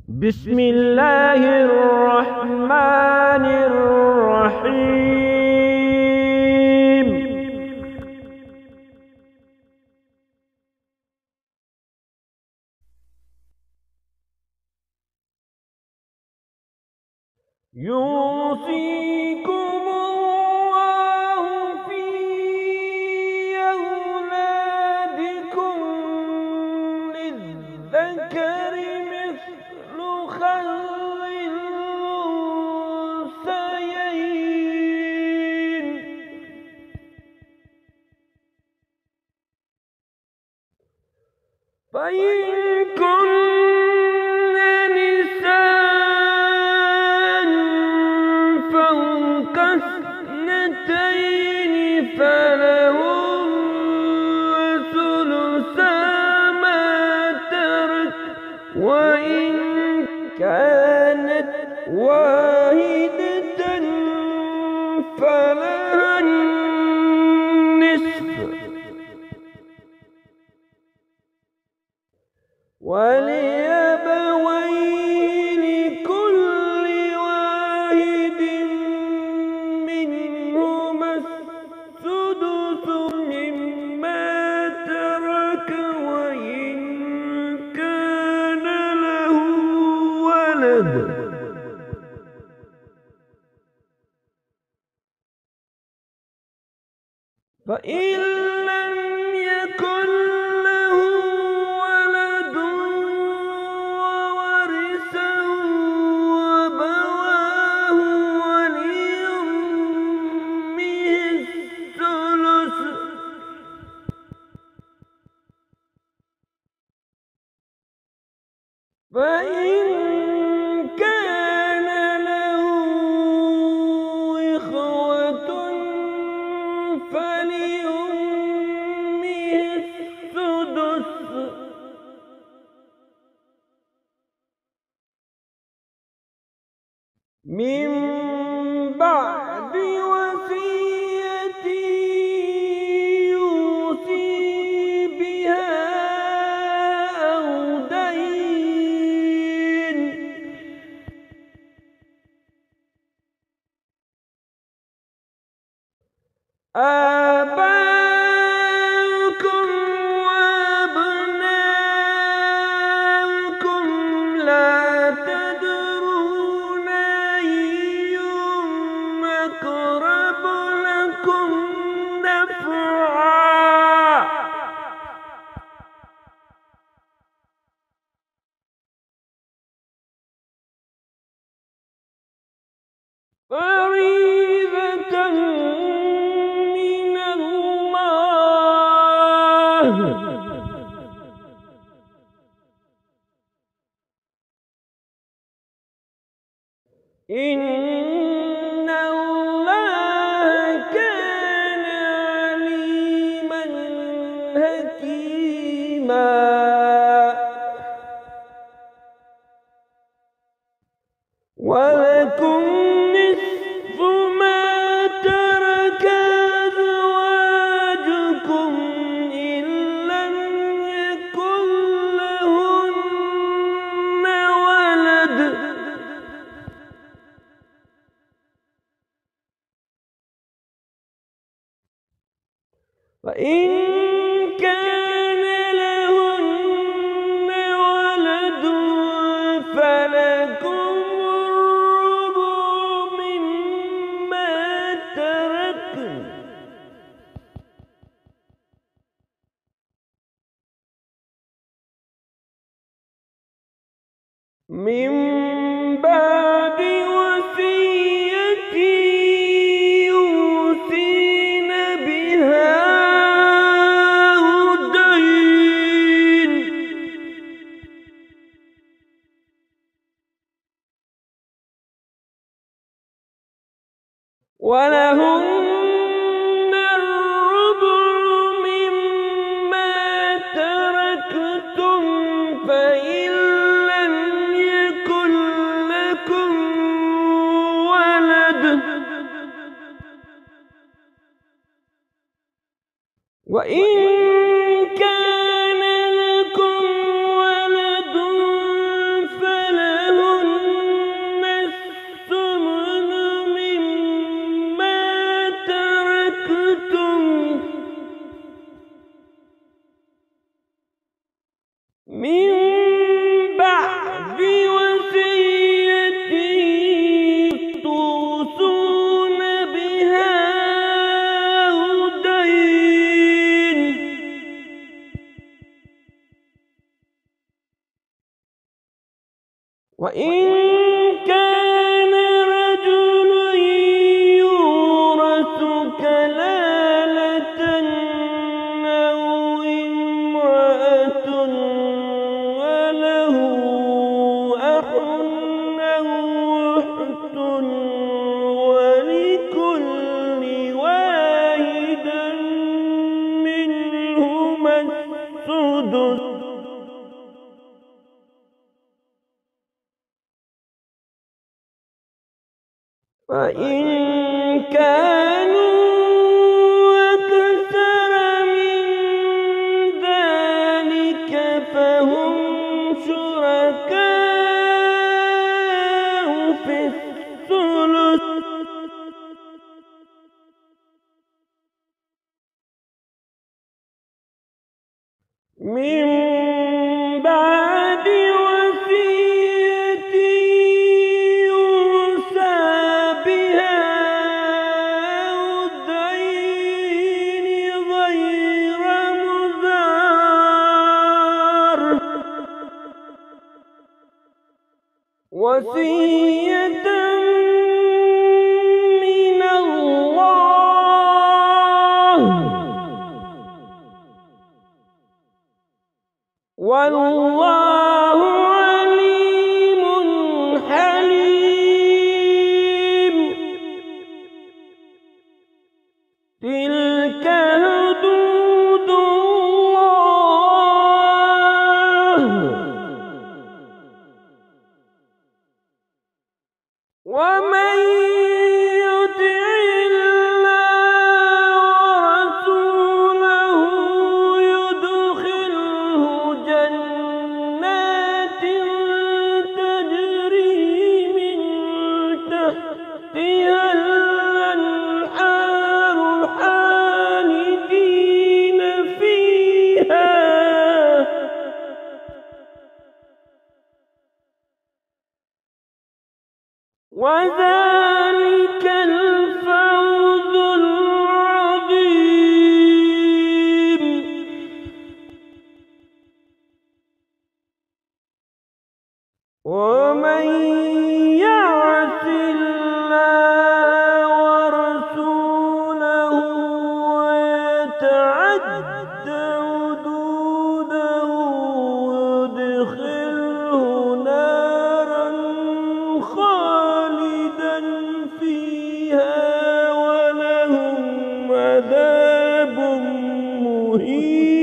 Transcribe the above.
بسم الله الرحمن الرحيم. يوصيكم الله في أولادكم للذكر مثل حظ الأنثيين، فإن كن نساء فوق اثنتين فلهن ثلثا ما ترك، وإن كانت واحدة فلها النصف، ولأبويه لكل واحد منهما السدس مما ترك، وإن كان له ولد فإن لم يكن له ولد وورثه أبواه ولأمه الثلث، فإن كان له إخوة فلأمه السدس، من بعد وصية يوصي بها أو دين. آباؤكم وأبناؤكم لا تدرون أيهم أقرب لكم نفعا، فريضة من الله، إن الله كان عليما حكيما. ولكم نصف ما ترك أزواجكم إن لم يكن لهن ولد، فإن كان لهن ولد فلكم الربع مما تركن، من بعد وصية يوصين بها أو دين. ولهن الربع مما تركتم فإن لم يكن لكم ولد، وإن كان لكم ولد فلا وإن كان رجل يورث كلالة أو امرأة وله أخ أو أخت ولكل واحد منهما السدس فإن كانوا أكثر من ذلك فهم شركاء في الثلث من بعد وصية يوصى بها أو دين غير مضار وصية من الله والله عليم حليم تلك حدود الله ومن يطع الله ورسوله يدخله جنات تجري من تحتها الأنهار خالدين فيها وذلك الفوز العظيم ومن يعص الله ورسوله ويتعد حدوده يدخله نارا خالدا فيها ولهم عذاب مهين